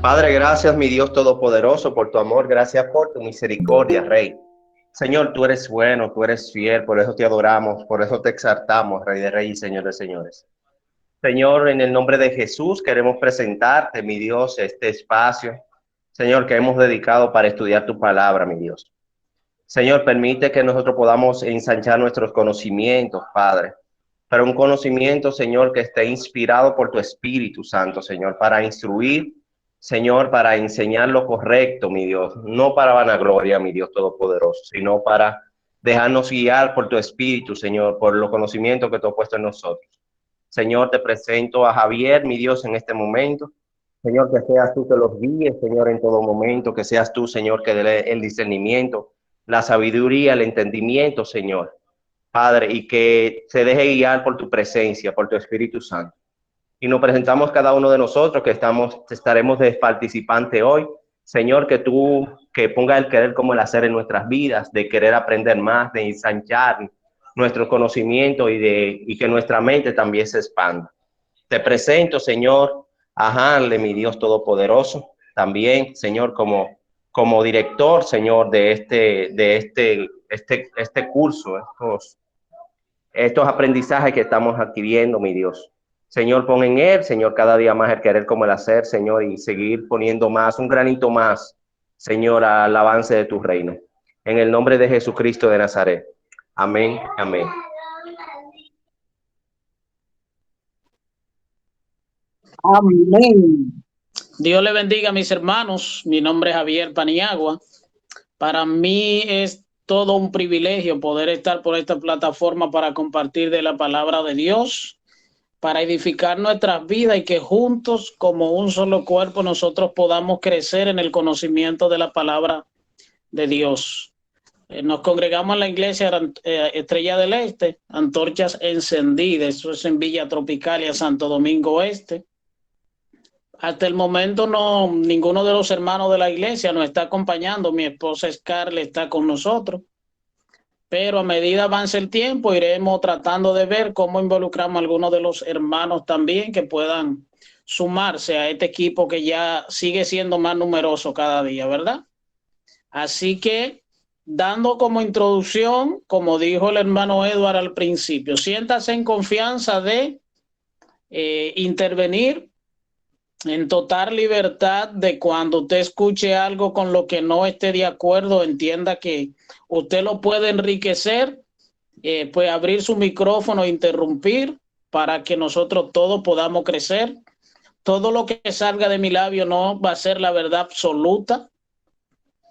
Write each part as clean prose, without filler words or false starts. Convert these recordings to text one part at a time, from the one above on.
Padre, gracias, mi Dios Todopoderoso, por tu amor, gracias por tu misericordia, Rey. Señor, tú eres bueno, tú eres fiel, por eso te adoramos, por eso te exaltamos, Rey de Reyes y Señor de Señores. Señor, en el nombre de Jesús queremos presentarte, mi Dios, este espacio, Señor, que hemos dedicado para estudiar tu palabra, mi Dios. Señor, permite que nosotros podamos ensanchar nuestros conocimientos, Padre, pero un conocimiento, Señor, que esté inspirado por tu Espíritu Santo, Señor, para instruir, Señor, para enseñar lo correcto, mi Dios, no para vanagloria, mi Dios Todopoderoso, sino para dejarnos guiar por tu Espíritu, Señor, por los conocimientos que tú has puesto en nosotros. Señor, te presento a Javier, mi Dios, en este momento. Señor, que seas tú que los guíes, Señor, en todo momento, que seas tú, Señor, que dé el discernimiento, la sabiduría, el entendimiento, Señor, Padre, y que se deje guiar por tu presencia, por tu Espíritu Santo. Y nos presentamos cada uno de nosotros que estaremos de participante hoy. Señor, que tú, que ponga el querer como el hacer en nuestras vidas, de querer aprender más, de ensanchar nuestro conocimiento y que nuestra mente también se expanda. Te presento, Señor, a Hanle, mi Dios Todopoderoso, también, Señor, como director, Señor, de este curso, estos aprendizajes que estamos adquiriendo, mi Dios. Señor, pon en él, Señor, cada día más el querer como el hacer, Señor, y seguir poniendo más, un granito más, Señor, al avance de tu reino. En el nombre de Jesucristo de Nazaret. Amén, amén. Amén. Dios le bendiga a mis hermanos. Mi nombre es Javier Paniagua. Para mí es todo un privilegio poder estar por esta plataforma para compartir de la palabra de Dios, para edificar nuestras vidas y que juntos, como un solo cuerpo, nosotros podamos crecer en el conocimiento de la palabra de Dios. Nos congregamos en la iglesia Estrella del Este, Antorchas Encendidas. Eso es en Villa Tropicalia, Santo Domingo Este. Hasta el momento no, ninguno de los hermanos de la iglesia nos está acompañando. Mi esposa Scarlett está con nosotros, pero a medida avance el tiempo iremos tratando de ver cómo involucramos a algunos de los hermanos también que puedan sumarse a este equipo que ya sigue siendo más numeroso cada día, ¿verdad? Así que, dando como introducción, como dijo el hermano Edward al principio, siéntase en confianza de intervenir en total libertad de cuando usted escuche algo con lo que no esté de acuerdo, entienda que usted lo puede enriquecer, puede abrir su micrófono e interrumpir para que nosotros todos podamos crecer. Todo lo que salga de mi labio no va a ser la verdad absoluta,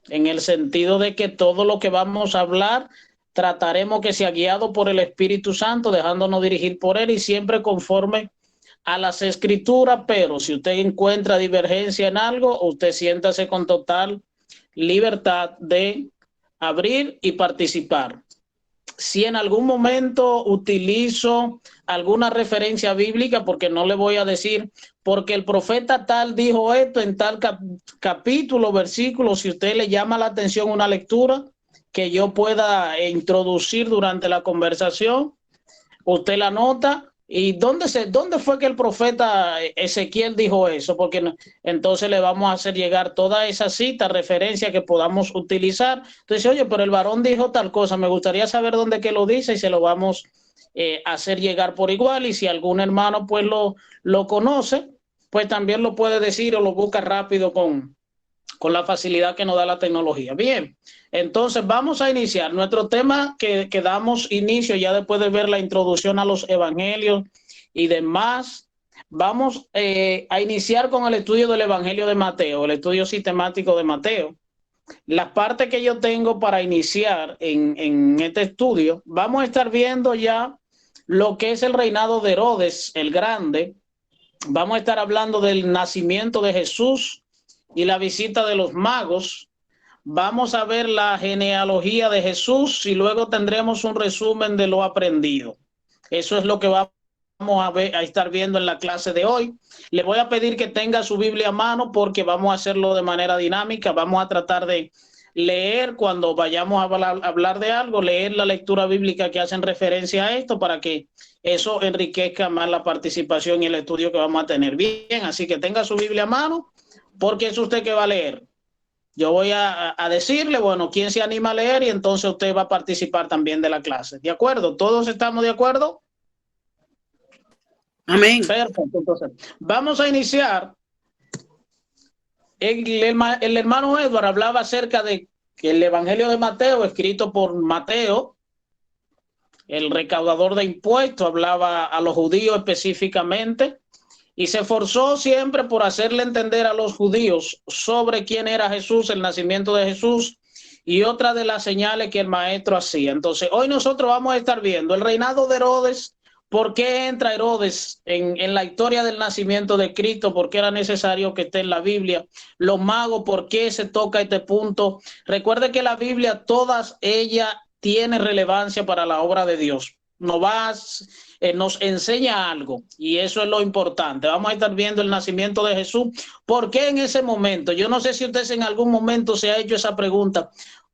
en el sentido de que todo lo que vamos a hablar trataremos que sea guiado por el Espíritu Santo, dejándonos dirigir por él y siempre conforme a las escrituras. Pero si usted encuentra divergencia en algo, usted siéntase con total libertad de abrir y participar. Si en algún momento utilizo alguna referencia bíblica, porque no le voy a decir, porque el profeta tal dijo esto en tal capítulo, versículo, si usted le llama la atención una lectura que yo pueda introducir durante la conversación, usted la nota. ¿Y dónde fue que el profeta Ezequiel dijo eso? Porque entonces le vamos a hacer llegar toda esa cita, referencia que podamos utilizar. Entonces, oye, pero el varón dijo tal cosa, me gustaría saber dónde que lo dice y se lo vamos a hacer llegar por igual. Y si algún hermano pues lo conoce, pues también lo puede decir o lo busca rápido con la facilidad que nos da la tecnología. Bien, entonces vamos a iniciar nuestro tema que damos inicio ya después de ver la introducción a los evangelios y demás. Vamos a iniciar con el estudio del evangelio de Mateo, el estudio sistemático de Mateo. La parte que yo tengo para iniciar en este estudio, vamos a estar viendo ya lo que es el reinado de Herodes el Grande. Vamos a estar hablando del nacimiento de Jesús y la visita de los magos. Vamos a ver la genealogía de Jesús y luego tendremos un resumen de lo aprendido. Eso es lo que vamos a estar viendo en la clase de hoy. Le voy a pedir que tenga su Biblia a mano porque vamos a hacerlo de manera dinámica. Vamos a tratar de leer cuando vayamos a hablar de algo, leer la lectura bíblica que hacen referencia a esto para que eso enriquezca más la participación y el estudio que vamos a tener. Bien, así que tenga su Biblia a mano. ¿Por qué es usted que va a leer? Yo voy a decirle, bueno, quién se anima a leer y entonces usted va a participar también de la clase. ¿De acuerdo? ¿Todos estamos de acuerdo? Amén. Perfecto. Entonces, vamos a iniciar. El hermano Edward hablaba acerca de que el Evangelio de Mateo, escrito por Mateo, el recaudador de impuestos, hablaba a los judíos específicamente y se esforzó siempre por hacerle entender a los judíos sobre quién era Jesús, el nacimiento de Jesús y otra de las señales que el maestro hacía. Entonces, hoy nosotros vamos a estar viendo el reinado de Herodes. ¿Por qué entra Herodes en la historia del nacimiento de Cristo? ¿Por qué era necesario que esté en la Biblia? Los magos, ¿por qué se toca este punto? Recuerde que la Biblia, todas ellas tienen relevancia para la obra de Dios. Nos enseña algo y eso es lo importante. Vamos a estar viendo el nacimiento de Jesús. ¿Por qué en ese momento? Yo no sé si usted en algún momento se ha hecho esa pregunta.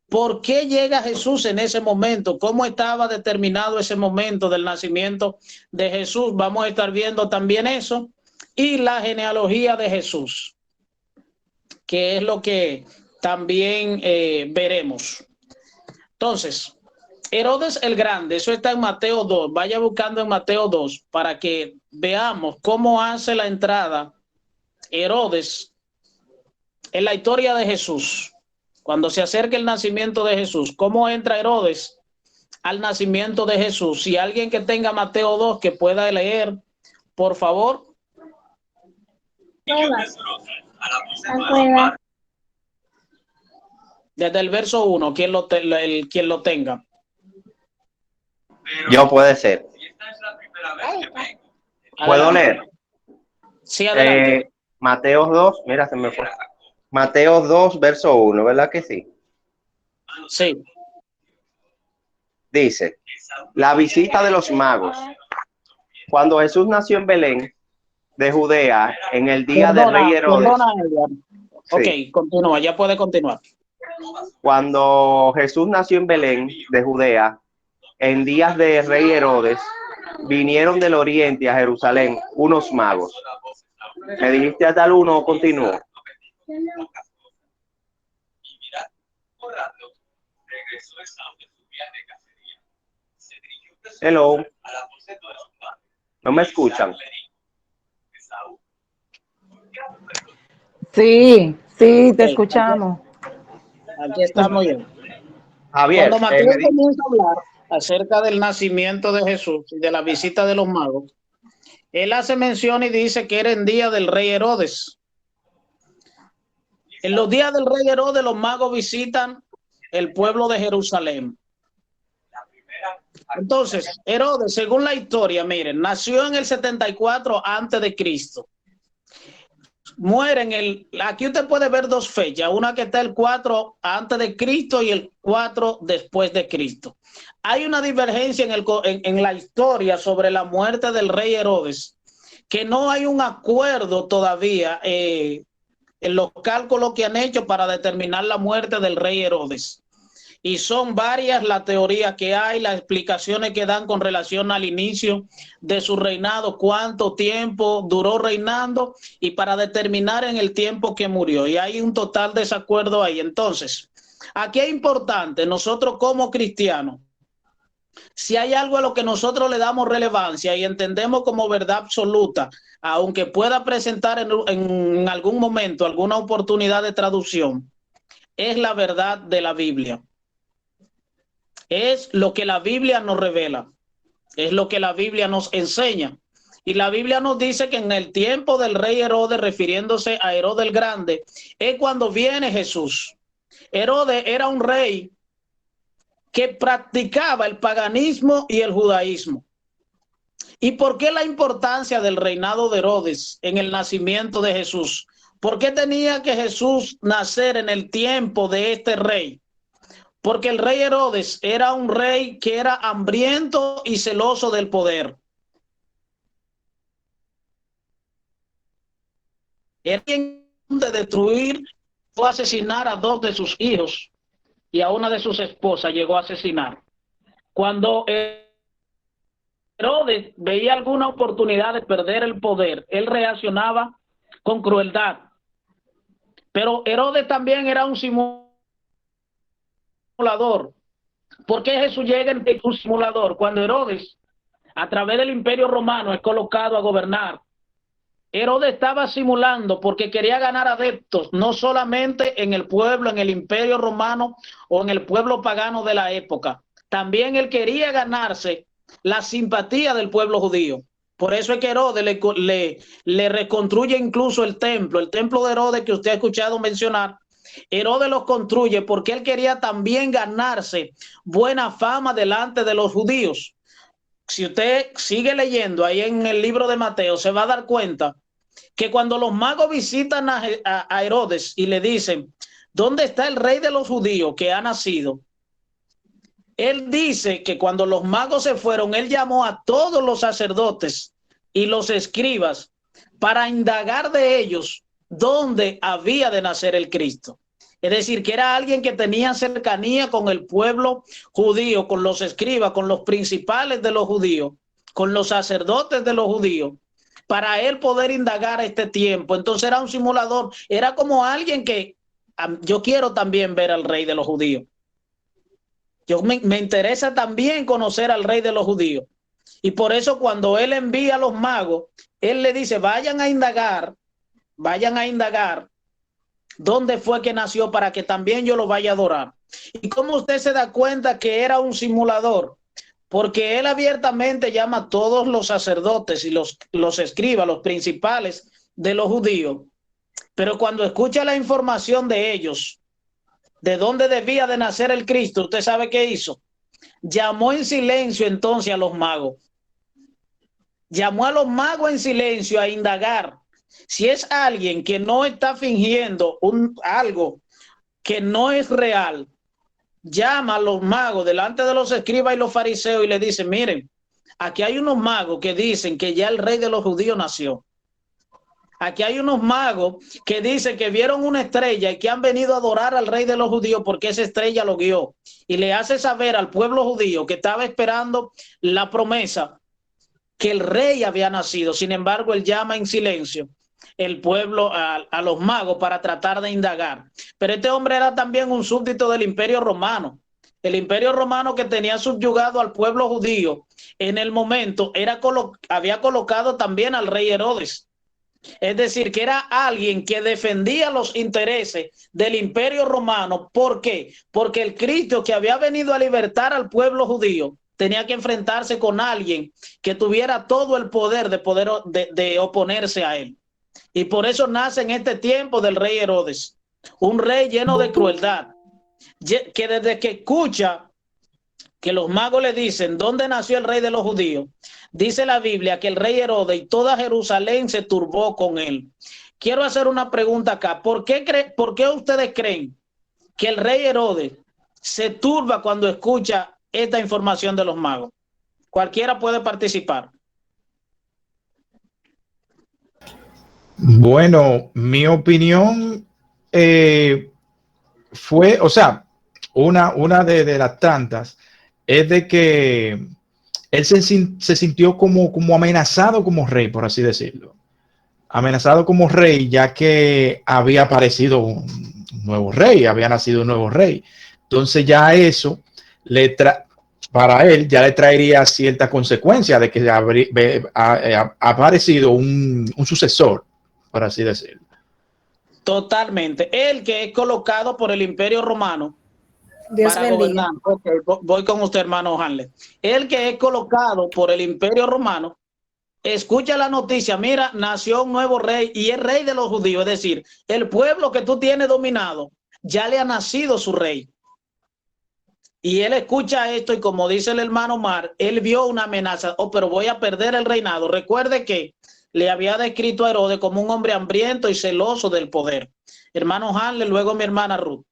¿Por qué llega Jesús en ese momento? ¿Cómo estaba determinado ese momento del nacimiento de Jesús? Vamos a estar viendo también eso. Y la genealogía de Jesús, que es lo que también veremos. Entonces, Herodes el Grande, eso está en Mateo 2. Vaya buscando en Mateo 2 para que veamos cómo hace la entrada Herodes en la historia de Jesús. Cuando se acerca el nacimiento de Jesús, ¿cómo entra Herodes al nacimiento de Jesús? Si alguien que tenga Mateo 2 que pueda leer, por favor. Desde el verso 1, quien lo tenga. Yo puede ser. ¿Puedo leer? Sí, adelante. Mateo 2, mira, se me fue. Mateo 2, verso 1, ¿verdad que sí? Sí. Dice, la visita de los magos. Cuando Jesús nació en Belén de Judea, en el día del rey Herodes. Ok, continúa, ya puede continuar. Cuando Jesús nació en Belén de Judea, en días de rey Herodes, vinieron del oriente a Jerusalén unos magos. ¿Me dijiste hasta el 1 o continúo? Hello. ¿No me escuchan? Sí, sí, te escuchamos. Aquí estamos bien. Javier, Cuando Mateo comienza a hablar acerca del nacimiento de Jesús y de la visita de los magos, él hace mención y dice que era en día del rey Herodes. En los días del rey Herodes, los magos visitan el pueblo de Jerusalén. Entonces, Herodes, según la historia, miren, nació en el 74 antes de Cristo. Muere aquí usted puede ver dos fechas, una que está el 4 antes de Cristo y el 4 después de Cristo. Hay una divergencia en la historia sobre la muerte del rey Herodes, que no hay un acuerdo todavía en los cálculos que han hecho para determinar la muerte del rey Herodes. Y son varias las teorías que hay, las explicaciones que dan con relación al inicio de su reinado, cuánto tiempo duró reinando y para determinar en el tiempo que murió. Y hay un total desacuerdo ahí. Entonces, aquí es importante, nosotros como cristianos, si hay algo a lo que nosotros le damos relevancia y entendemos como verdad absoluta, aunque pueda presentar en algún momento alguna oportunidad de traducción, es la verdad de la Biblia. Es lo que la Biblia nos revela, es lo que la Biblia nos enseña. Y la Biblia nos dice que en el tiempo del rey Herodes, refiriéndose a Herodes el Grande, es cuando viene Jesús. Herodes era un rey que practicaba el paganismo y el judaísmo. ¿Y por qué la importancia del reinado de Herodes en el nacimiento de Jesús? ¿Por qué tenía que Jesús nacer en el tiempo de este rey? Porque el rey Herodes era un rey que era hambriento y celoso del poder. Era quien de destruir o asesinar a dos de sus hijos y a una de sus esposas llegó a asesinar. Cuando Herodes veía alguna oportunidad de perder el poder, él reaccionaba con crueldad. Pero Herodes también era un simulador. ¿Por qué Jesús llega en un simulador? Cuando Herodes, a través del Imperio Romano, es colocado a gobernar, Herodes estaba simulando porque quería ganar adeptos, no solamente en el pueblo, en el Imperio Romano o en el pueblo pagano de la época. También él quería ganarse la simpatía del pueblo judío. Por eso es que Herodes le reconstruye incluso el templo de Herodes que usted ha escuchado mencionar. Herodes lo construye porque él quería también ganarse buena fama delante de los judíos. Si usted sigue leyendo ahí en el libro de Mateo, se va a dar cuenta que cuando los magos visitan a Herodes y le dicen, ¿dónde está el rey de los judíos que ha nacido? Él dice que cuando los magos se fueron, él llamó a todos los sacerdotes y los escribas para indagar de ellos dónde había de nacer el Cristo. Es decir, que era alguien que tenía cercanía con el pueblo judío, con los escribas, con los principales de los judíos, con los sacerdotes de los judíos, para él poder indagar a este tiempo. Entonces era un simulador, era como alguien que yo quiero también ver al rey de los judíos. Me interesa también conocer al rey de los judíos. Y por eso cuando él envía a los magos, él le dice, vayan a indagar dónde fue que nació para que también yo lo vaya a adorar. ¿Y cómo usted se da cuenta que era un simulador? Porque él abiertamente llama a todos los sacerdotes y los escribas, los principales de los judíos. Pero cuando escucha la información de ellos, de dónde debía de nacer el Cristo, ¿usted sabe qué hizo? Llamó en silencio entonces a los magos. Llamó a los magos en silencio a indagar si es alguien que no está fingiendo algo que no es real. Llama a los magos delante de los escribas y los fariseos y le dice, miren, aquí hay unos magos que dicen que ya el rey de los judíos nació. Aquí hay unos magos que dicen que vieron una estrella y que han venido a adorar al rey de los judíos porque esa estrella lo guió. Y le hace saber al pueblo judío que estaba esperando la promesa que el rey había nacido. Sin embargo, él llama en silencio el pueblo a los magos para tratar de indagar. Pero este hombre era también un súbdito del Imperio Romano. El Imperio Romano que tenía subyugado al pueblo judío en el momento había colocado también al rey Herodes. Es decir, que era alguien que defendía los intereses del Imperio Romano. ¿Por qué? Porque el Cristo que había venido a libertar al pueblo judío tenía que enfrentarse con alguien que tuviera todo el poder de oponerse a él. Y por eso nace en este tiempo del rey Herodes, un rey lleno de crueldad, que desde que escucha que los magos le dicen dónde nació el rey de los judíos, dice la Biblia que el rey Herodes y toda Jerusalén se turbó con él. Quiero hacer una pregunta acá. ¿Por qué ustedes creen que el rey Herodes se turba cuando escucha esta información de los magos? Cualquiera puede participar. Bueno, mi opinión fue, o sea, una de las tantas es de que él se sintió como amenazado como rey, por así decirlo. Amenazado como rey, ya que había aparecido un nuevo rey, había nacido un nuevo rey. Entonces ya eso para él ya le traería cierta consecuencia de que ha aparecido un sucesor, por así decirlo. Totalmente. El que es colocado por el Imperio Romano Dios para bendiga. gobernar. Okay, voy con usted, hermano Hanley. El que es colocado por el Imperio Romano escucha la noticia, mira, nació un nuevo rey y es rey de los judíos, es decir, el pueblo que tú tienes dominado, ya le ha nacido su rey. Y él escucha esto y como dice el hermano Mar, él vio una amenaza, pero voy a perder el reinado. Recuerde que le había descrito a Herodes como un hombre hambriento y celoso del poder. Hermano Hanley, luego mi hermana Ruth.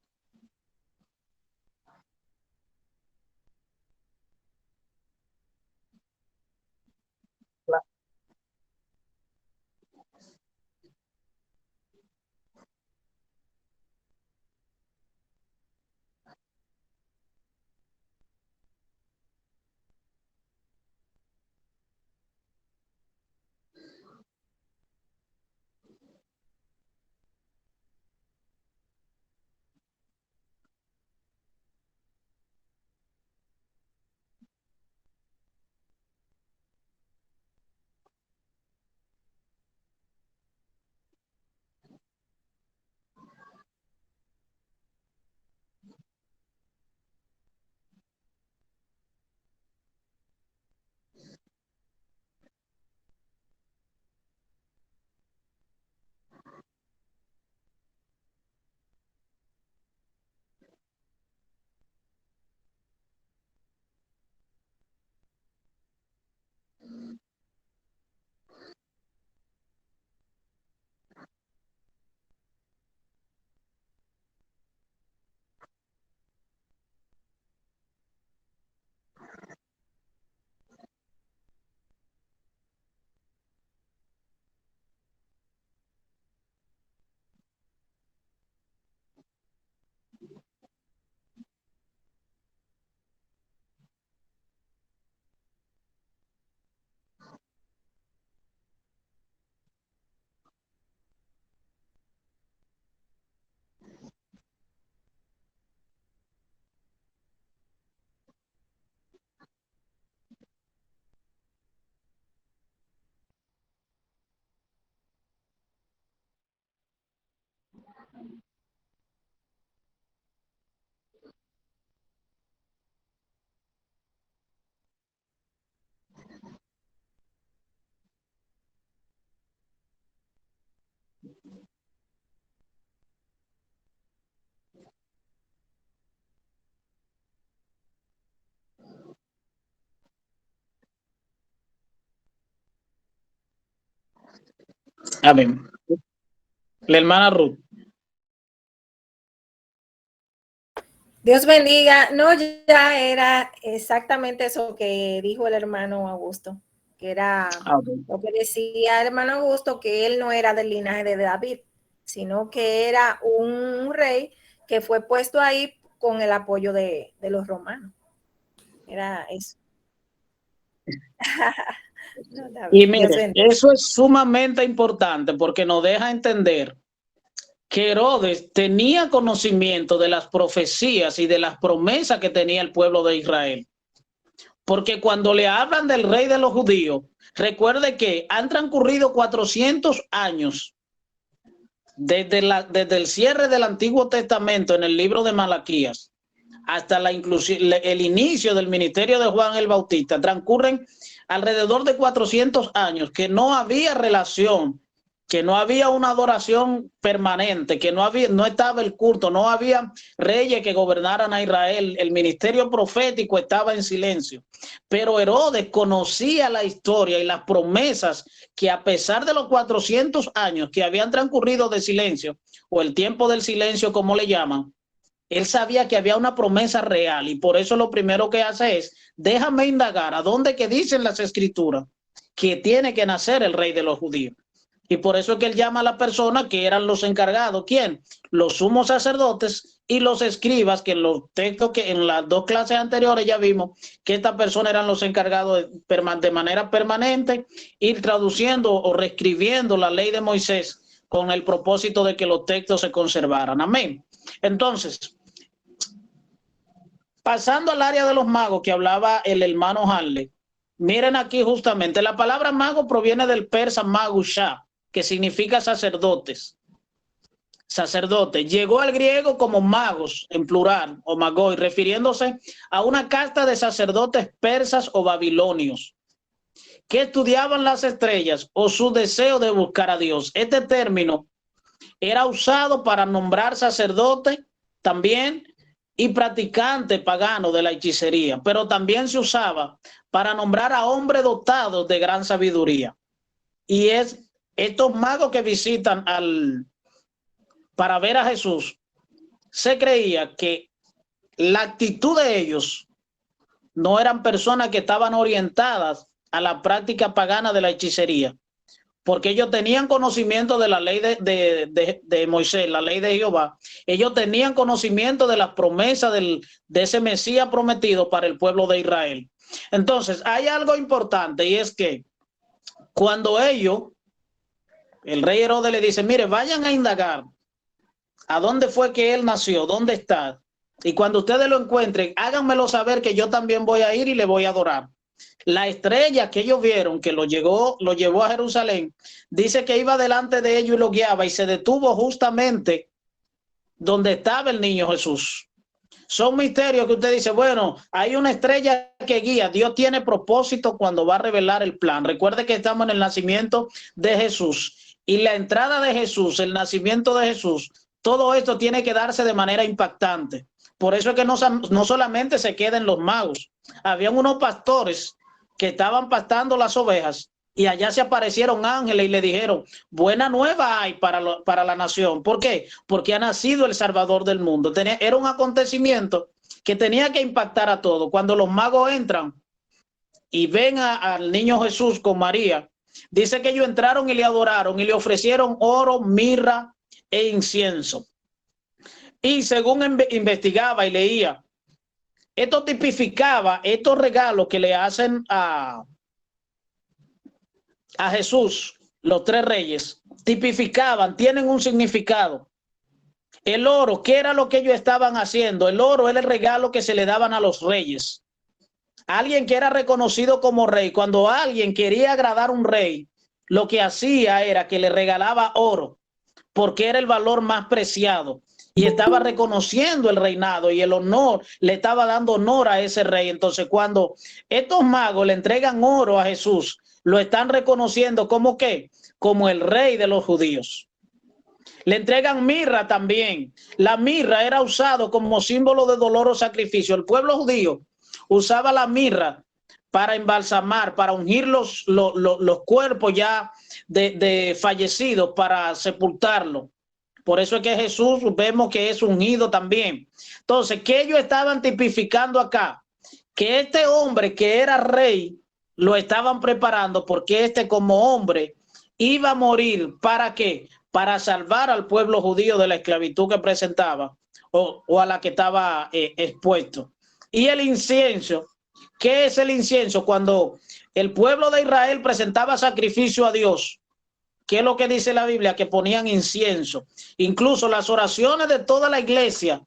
Amén. La hermana Ruth. Dios bendiga. No, ya era exactamente eso que dijo el hermano Augusto, que era lo que decía el hermano Augusto, que él no era del linaje de David, sino que era un rey que fue puesto ahí con el apoyo de los romanos. Era eso. No, Y mire, eso es sumamente importante porque nos deja entender que Herodes tenía conocimiento de las profecías y de las promesas que tenía el pueblo de Israel. Porque cuando le hablan del rey de los judíos, recuerde que han transcurrido 400 años desde el cierre del Antiguo Testamento en el libro de Malaquías hasta el inicio del ministerio de Juan el Bautista. Transcurren alrededor de 400 años que no había relación, que no había una adoración permanente, que no estaba el culto, no había reyes que gobernaran a Israel, el ministerio profético estaba en silencio. Pero Herodes conocía la historia y las promesas que, a pesar de los 400 años que habían transcurrido de silencio, o el tiempo del silencio como le llaman, él sabía que había una promesa real, y por eso lo primero que hace es: déjame indagar a dónde que dicen las escrituras que tiene que nacer el rey de los judíos. Y por eso es que él llama a la persona que eran los encargados. ¿Quién? Los sumos sacerdotes y los escribas, que en los textos que en las dos clases anteriores ya vimos que estas personas eran los encargados de manera permanente ir traduciendo o reescribiendo la ley de Moisés con el propósito de que los textos se conservaran. Amén. Entonces, pasando al área de los magos que hablaba el hermano Hanley, miren aquí justamente, la palabra mago proviene del persa magusha, que significa sacerdotes. Sacerdote. Llegó al griego como magos, en plural, o magoi, refiriéndose a una casta de sacerdotes persas o babilonios que estudiaban las estrellas o su deseo de buscar a Dios. Este término era usado para nombrar sacerdote también y practicante pagano de la hechicería, pero también se usaba para nombrar a hombres dotados de gran sabiduría. Y es estos magos que visitan para ver a Jesús, se creía que la actitud de ellos no eran personas que estaban orientadas a la práctica pagana de la hechicería, porque ellos tenían conocimiento de la ley de Moisés, la ley de Jehová. Ellos tenían conocimiento de las promesas de ese Mesías prometido para el pueblo de Israel. Entonces, hay algo importante, y es que cuando el rey Herodes le dice: mire, vayan a indagar a dónde fue que él nació, dónde está, y cuando ustedes lo encuentren, háganmelo saber, que yo también voy a ir y le voy a adorar. La estrella que ellos vieron, que lo llevó a Jerusalén, dice que iba delante de ellos y lo guiaba, y se detuvo justamente donde estaba el niño Jesús. Son misterios que usted dice: bueno, hay una estrella que guía. Dios tiene propósito cuando va a revelar el plan. Recuerde que estamos en el nacimiento de Jesús, y la entrada de Jesús, el nacimiento de Jesús, todo esto tiene que darse de manera impactante. Por eso es que no solamente se quedan los magos. Habían unos pastores que estaban pastando las ovejas, y allá se aparecieron ángeles y le dijeron: buena nueva hay para la nación. ¿Por qué? Porque ha nacido el Salvador del mundo. Era un acontecimiento que tenía que impactar a todos. Cuando los magos entran y ven al niño Jesús con María, dice que ellos entraron y le adoraron y le ofrecieron oro, mirra e incienso. Y según investigaba y leía, esto tipificaba estos regalos que le hacen a Jesús, los tres reyes, tipificaban, tienen un significado. El oro, ¿qué era lo que ellos estaban haciendo? El oro era el regalo que se le daban a los reyes. Alguien que era reconocido como rey, cuando alguien quería agradar a un rey, lo que hacía era que le regalaba oro, porque era el valor más preciado, y estaba reconociendo el reinado y el honor, le estaba dando honor a ese rey. Entonces, cuando estos magos le entregan oro a Jesús, lo están reconociendo como ¿qué? Como el rey de los judíos. Le entregan mirra también. La mirra era usado como símbolo de dolor o sacrificio. El pueblo judío usaba la mirra para embalsamar, para ungir los cuerpos ya de fallecidos, para sepultarlo. Por eso es que Jesús vemos que es ungido también. Entonces, ¿qué ellos estaban tipificando acá? Que este hombre que era rey lo estaban preparando porque este como hombre iba a morir. ¿Para qué? Para salvar al pueblo judío de la esclavitud que presentaba o a la que estaba expuesto. Y el incienso, ¿qué es el incienso? Cuando el pueblo de Israel presentaba sacrificio a Dios, ¿qué es lo que dice la Biblia? Que ponían incienso. Incluso las oraciones de toda la iglesia,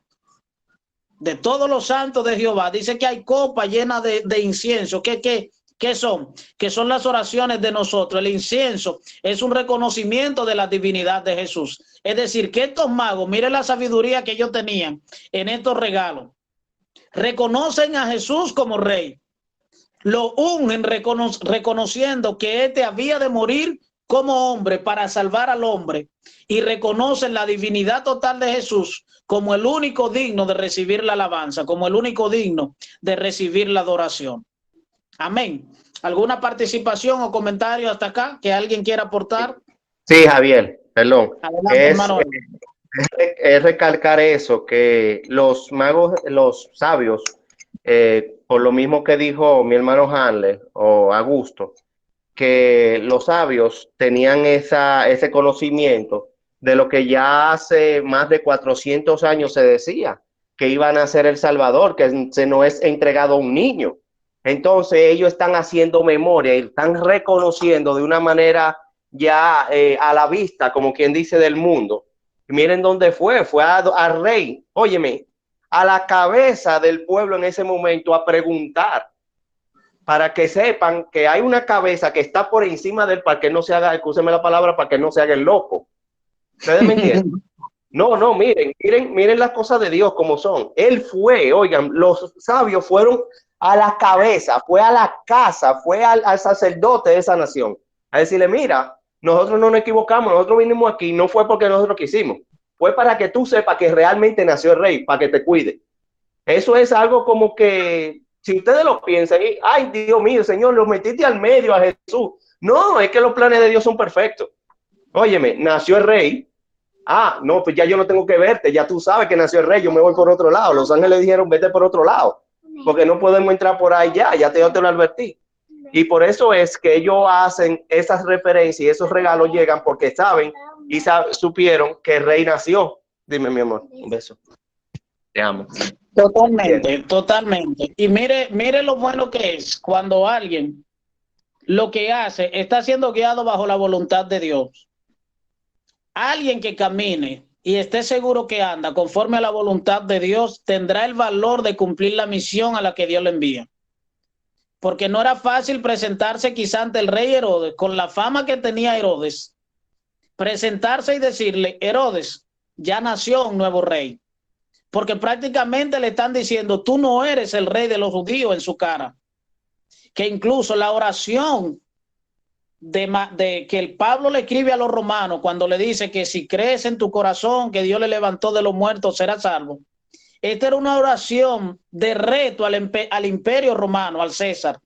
de todos los santos de Jehová, dice que hay copas llenas de incienso. ¿Qué son? Que son las oraciones de nosotros. El incienso es un reconocimiento de la divinidad de Jesús. Es decir, que estos magos, miren la sabiduría que ellos tenían en estos regalos. Reconocen a Jesús como rey. Lo ungen reconociendo que éste había de morir como hombre para salvar al hombre, y reconocen la divinidad total de Jesús como el único digno de recibir la alabanza, como el único digno de recibir la adoración. Amén. ¿Alguna participación o comentario hasta acá que alguien quiera aportar? Sí, Javier, perdón. Adelante, hermano. Es recalcar eso, que los magos, los sabios, por lo mismo que dijo mi hermano Hanley o Augusto, que los sabios tenían ese conocimiento de lo que ya hace más de 400 años se decía, que iban a ser el Salvador, que se nos es entregado a un niño. Entonces ellos están haciendo memoria y están reconociendo de una manera ya a la vista, como quien dice, del mundo. Miren dónde fue al rey, óyeme, a la cabeza del pueblo en ese momento a preguntar, para que sepan que hay una cabeza que está por encima del, para que no se haga, escúcheme la palabra, para que no se haga el loco. ¿Ustedes me entienden? No, miren las cosas de Dios como son. Él fue, oigan, los sabios fueron a la cabeza, fue a la casa, fue al sacerdote de esa nación, a decirle, mira, nosotros no nos equivocamos, nosotros vinimos aquí, no fue porque nosotros quisimos, fue para que tú sepas que realmente nació el rey, para que te cuide. Eso es algo como que, si ustedes lo piensan, y, ay, Dios mío, Señor, lo metiste al medio a Jesús. No, es que los planes de Dios son perfectos. Óyeme, nació el rey. Ah, no, pues ya yo no tengo que verte, ya tú sabes que nació el rey, yo me voy por otro lado. Los ángeles dijeron, vete por otro lado, porque no podemos entrar por ahí ya yo te lo advertí. Y por eso es que ellos hacen esas referencias y esos regalos llegan porque saben y supieron que el rey nació. Dime, mi amor, un beso. Te amo. Totalmente, bien. Totalmente. Y mire lo bueno que es cuando alguien lo que hace está siendo guiado bajo la voluntad de Dios. Alguien que camine y esté seguro que anda conforme a la voluntad de Dios tendrá el valor de cumplir la misión a la que Dios le envía. Porque no era fácil presentarse quizá ante el rey Herodes, con la fama que tenía Herodes, presentarse y decirle, Herodes, ya nació un nuevo rey. Porque prácticamente le están diciendo, tú no eres el rey de los judíos en su cara. Que incluso la oración de que el Pablo le escribe a los romanos cuando le dice que si crees en tu corazón que Dios le levantó de los muertos serás salvo. Esta era una oración de reto al imperio romano, al César.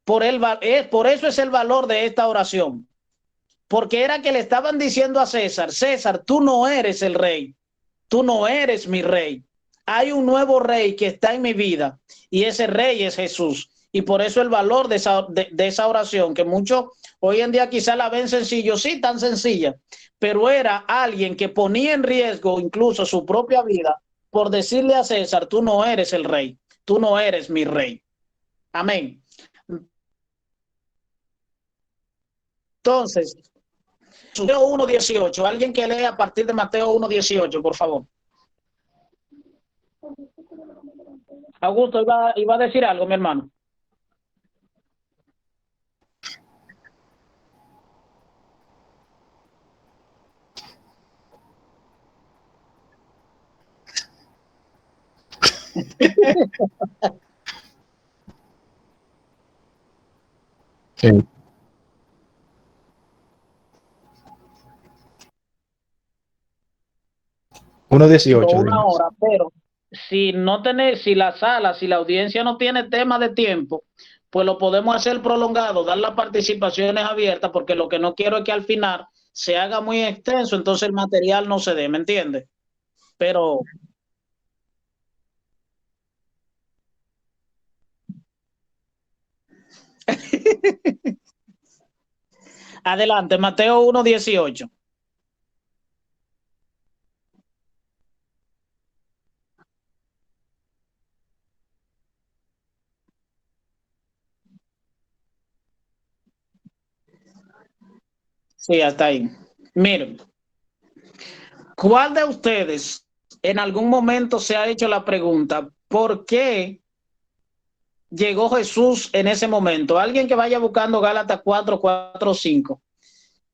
Por eso es el valor de esta oración. Porque era que le estaban diciendo a César, César, tú no eres el rey. Tú no eres mi rey. Hay un nuevo rey que está en mi vida y ese rey es Jesús. Y por eso el valor de esa oración, que muchos hoy en día quizá la ven sencillo, sí, tan sencilla, pero era alguien que ponía en riesgo incluso su propia vida por decirle a César, tú no eres el rey, tú no eres mi rey. Amén. Entonces, Mateo 1:18, alguien que lee a partir de Mateo 1:18, por favor. Augusto, iba a decir algo, mi hermano. Sí. 1:18. Una hora, pero si la sala, si la audiencia no tiene tema de tiempo, pues lo podemos hacer prolongado, dar las participaciones abiertas, porque lo que no quiero es que al final se haga muy extenso, entonces el material no se dé, ¿me entiendes? Pero adelante, Mateo 1:18. Sí, hasta ahí. Miren, ¿cuál de ustedes en algún momento se ha hecho la pregunta, ¿por qué llegó Jesús en ese momento? Alguien que vaya buscando Gálatas 4:4-5.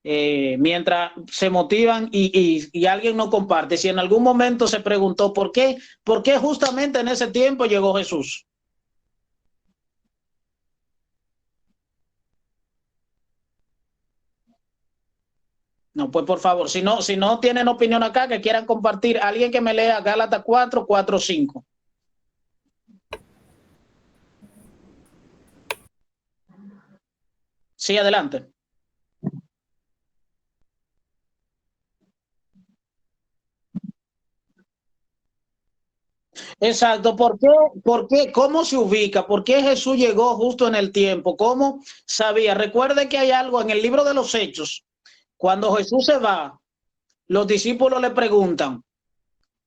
Mientras se motivan y alguien no comparte. Si en algún momento se preguntó por qué justamente en ese tiempo llegó Jesús. No, pues por favor, si no tienen opinión acá, que quieran compartir, alguien que me lea Gálatas 4:4-5. Sí, adelante. Exacto, ¿por qué? ¿Por qué? ¿Cómo se ubica? ¿Por qué Jesús llegó justo en el tiempo? ¿Cómo sabía? Recuerde que hay algo en el libro de los Hechos. Cuando Jesús se va, los discípulos le preguntan,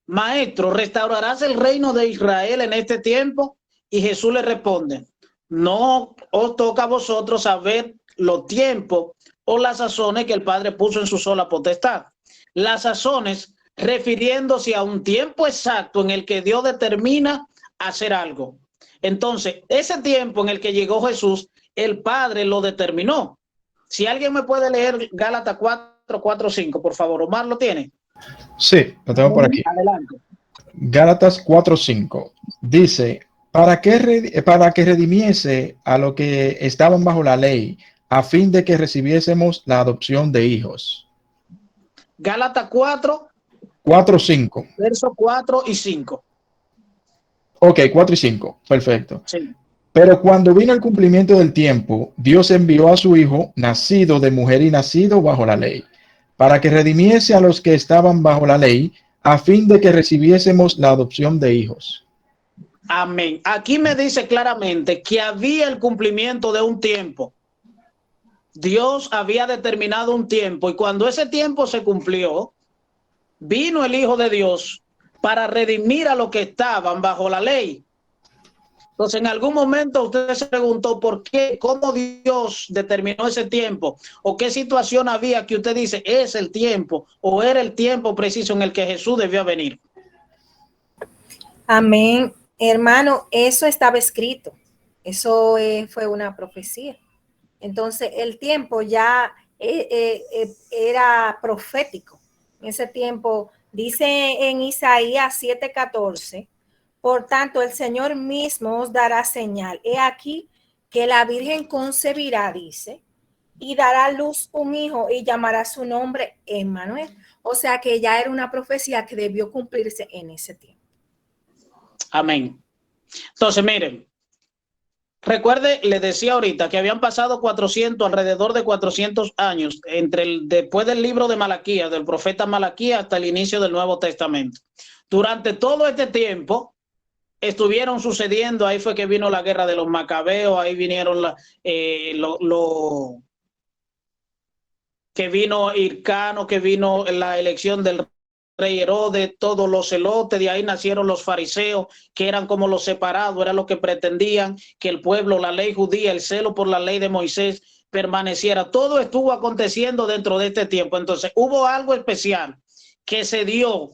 Maestro, ¿restaurarás el reino de Israel en este tiempo? Y Jesús le responde, no os toca a vosotros saber los tiempos o las sazones que el Padre puso en su sola potestad. Las sazones refiriéndose a un tiempo exacto en el que Dios determina hacer algo. Entonces, ese tiempo en el que llegó Jesús, el Padre lo determinó. Si alguien me puede leer Gálatas 4:4-5, por favor. Omar, ¿lo tiene? Sí, lo tengo por aquí. Adelante. Gálatas 4:5 dice, para que redimiese a los que estaban bajo la ley, a fin de que recibiésemos la adopción de hijos. Gálatas 4, 4:5. versos 4 y 5. Ok, 4 y 5. Perfecto. Sí. Pero cuando vino el cumplimiento del tiempo, Dios envió a su Hijo, nacido de mujer y nacido bajo la ley, para que redimiese a los que estaban bajo la ley, a fin de que recibiésemos la adopción de hijos. Amén. Aquí me dice claramente que había el cumplimiento de un tiempo. Dios había determinado un tiempo y cuando ese tiempo se cumplió, vino el Hijo de Dios para redimir a los que estaban bajo la ley. Entonces, en algún momento usted se preguntó por qué, cómo Dios determinó ese tiempo o qué situación había que usted dice es el tiempo o era el tiempo preciso en el que Jesús debió venir. Amén. Hermano, eso estaba escrito. Eso fue una profecía. Entonces, el tiempo ya era profético. En ese tiempo, dice en Isaías 7:14, por tanto, el Señor mismo os dará señal. He aquí que la Virgen concebirá, dice, y dará a luz un hijo y llamará su nombre Emmanuel. O sea que ya era una profecía que debió cumplirse en ese tiempo. Amén. Entonces, miren, recuerde, le decía ahorita que habían pasado alrededor de 400 años después del libro de Malaquías, del profeta Malaquías, hasta el inicio del Nuevo Testamento. Durante todo este tiempo estuvieron sucediendo, ahí fue que vino la guerra de los macabeos, ahí vinieron que vino Hircano, que vino la elección del rey Herodes, todos los celotes, de ahí nacieron los fariseos, que eran como los separados, eran los que pretendían que el pueblo, la ley judía, el celo por la ley de Moisés permaneciera. Todo estuvo aconteciendo dentro de este tiempo. Entonces hubo algo especial que se dio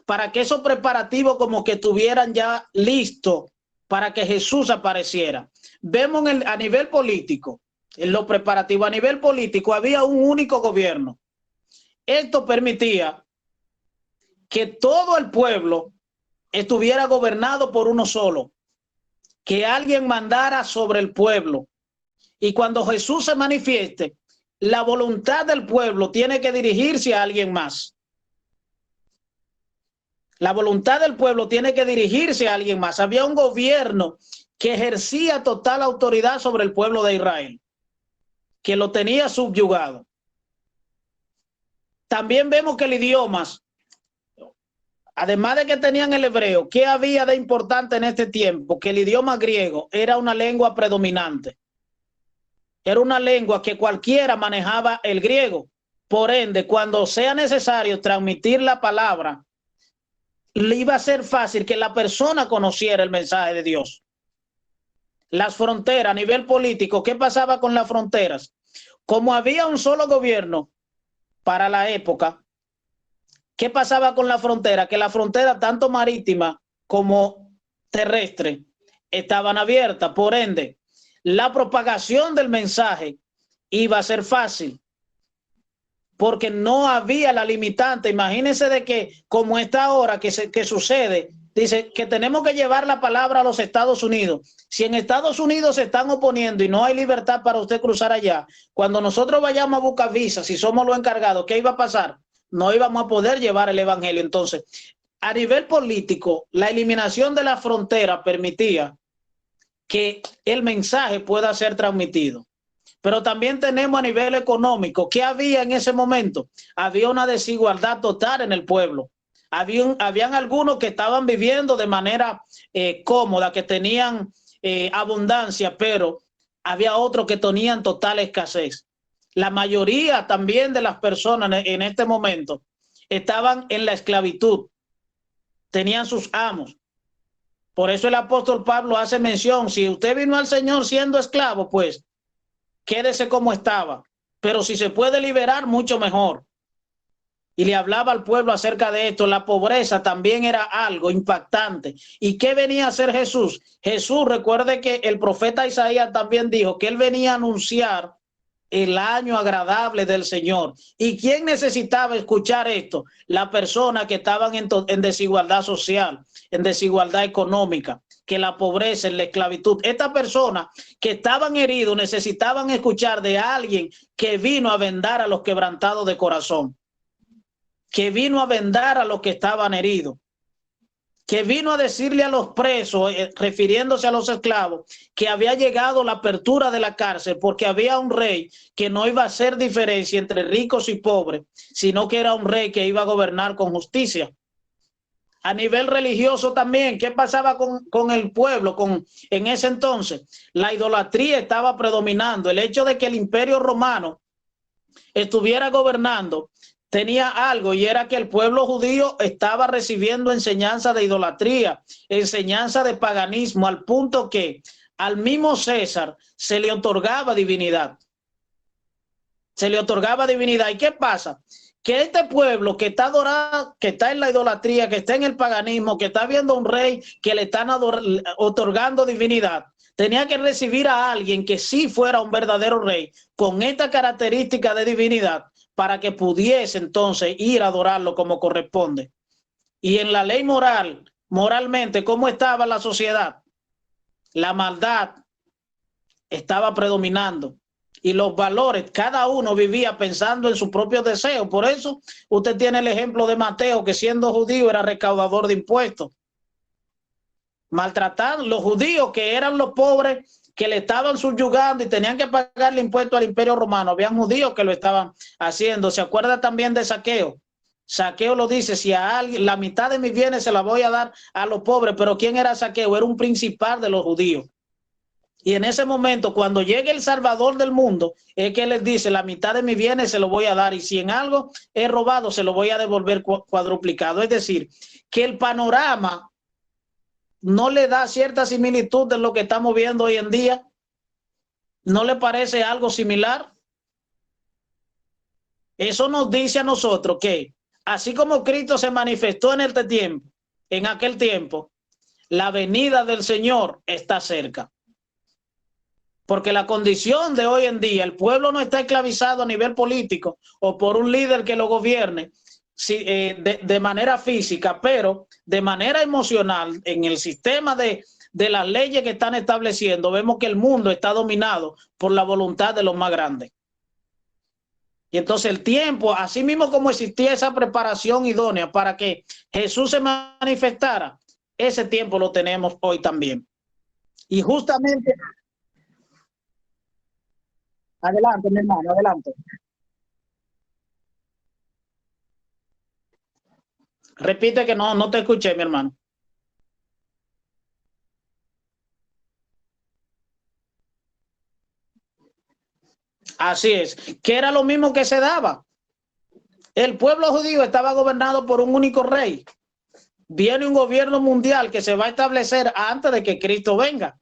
para que esos preparativos como que estuvieran ya listos para que Jesús apareciera. Vemos a nivel político, en los preparativos, a nivel político había un único gobierno. Esto permitía que todo el pueblo estuviera gobernado por uno solo, que alguien mandara sobre el pueblo. Y cuando Jesús se manifieste, la voluntad del pueblo tiene que dirigirse a alguien más. La voluntad del pueblo tiene que dirigirse a alguien más. Había un gobierno que ejercía total autoridad sobre el pueblo de Israel, que lo tenía subyugado. También vemos que el idioma, además de que tenían el hebreo, ¿qué había de importante en este tiempo? Que el idioma griego era una lengua predominante. Era una lengua que cualquiera manejaba el griego. Por ende, cuando sea necesario transmitir la palabra, le iba a ser fácil que la persona conociera el mensaje de Dios. Las fronteras a nivel político, ¿qué pasaba con las fronteras? Como había un solo gobierno para la época, ¿qué pasaba con la frontera? Que la frontera, tanto marítima como terrestre, estaban abiertas. Por ende, la propagación del mensaje iba a ser fácil, porque no había la limitante. Imagínense de que, como esta ahora que sucede, dice que tenemos que llevar la palabra a los Estados Unidos. Si en Estados Unidos se están oponiendo y no hay libertad para usted cruzar allá, cuando nosotros vayamos a buscar visas, si somos los encargados, ¿qué iba a pasar? No íbamos a poder llevar el evangelio. Entonces, a nivel político, la eliminación de la frontera permitía que el mensaje pueda ser transmitido. Pero también tenemos a nivel económico, ¿qué había en ese momento? Había una desigualdad total en el pueblo. Habían algunos que estaban viviendo de manera cómoda, que tenían abundancia, pero había otros que tenían total escasez. La mayoría también de las personas en este momento estaban en la esclavitud, tenían sus amos. Por eso el apóstol Pablo hace mención, si usted vino al Señor siendo esclavo, pues quédese como estaba, pero si se puede liberar, mucho mejor. Y le hablaba al pueblo acerca de esto. La pobreza también era algo impactante. ¿Y qué venía a hacer Jesús? Jesús, recuerde que el profeta Isaías también dijo que él venía a anunciar el año agradable del Señor. ¿Y quién necesitaba escuchar esto? Las personas que estaban en desigualdad social, en desigualdad económica, que la pobreza, en la esclavitud. Estas personas que estaban heridos necesitaban escuchar de alguien que vino a vendar a los quebrantados de corazón, que vino a vendar a los que estaban heridos, que vino a decirle a los presos, refiriéndose a los esclavos, que había llegado la apertura de la cárcel porque había un rey que no iba a hacer diferencia entre ricos y pobres, sino que era un rey que iba a gobernar con justicia. A nivel religioso también, ¿qué pasaba con el pueblo en ese entonces? La idolatría estaba predominando. El hecho de que el Imperio Romano estuviera gobernando tenía algo, y era que el pueblo judío estaba recibiendo enseñanza de idolatría, enseñanza de paganismo, al punto que al mismo César se le otorgaba divinidad. Se le otorgaba divinidad. ¿Y qué pasa? Que este pueblo que está adorado, que está en la idolatría, que está en el paganismo, que está viendo a un rey que le están otorgando divinidad, tenía que recibir a alguien que sí fuera un verdadero rey con esta característica de divinidad, para que pudiese entonces ir a adorarlo como corresponde. Y en la ley moral, moralmente, ¿cómo estaba la sociedad? La maldad estaba predominando. Y los valores, cada uno vivía pensando en su propio deseo. Por eso usted tiene el ejemplo de Mateo, que siendo judío era recaudador de impuestos. Maltratando los judíos, que eran los pobres, que le estaban subyugando y tenían que pagarle impuestos al Imperio Romano. Habían judíos que lo estaban haciendo. ¿Se acuerda también de Saqueo? Saqueo lo dice, si a alguien, la mitad de mis bienes se la voy a dar a los pobres. Pero ¿quién era Saqueo? Era un principal de los judíos. Y en ese momento, cuando llegue el Salvador del mundo, es que les dice, la mitad de mis bienes se lo voy a dar, y si en algo he robado, se lo voy a devolver cuadruplicado. Es decir, que el panorama no le da cierta similitud de lo que estamos viendo hoy en día. ¿No le parece algo similar? Eso nos dice a nosotros que, así como Cristo se manifestó en aquel tiempo, la venida del Señor está cerca. Porque la condición de hoy en día, el pueblo no está esclavizado a nivel político o por un líder que lo gobierne de manera física, pero de manera emocional, en el sistema de las leyes que están estableciendo, vemos que el mundo está dominado por la voluntad de los más grandes. Y entonces el tiempo, así mismo como existía esa preparación idónea para que Jesús se manifestara, ese tiempo lo tenemos hoy también. Y justamente... Adelante, mi hermano, adelante. Repite que no te escuché, mi hermano. Así es, que era lo mismo que se daba. El pueblo judío estaba gobernado por un único rey. Viene un gobierno mundial que se va a establecer antes de que Cristo venga.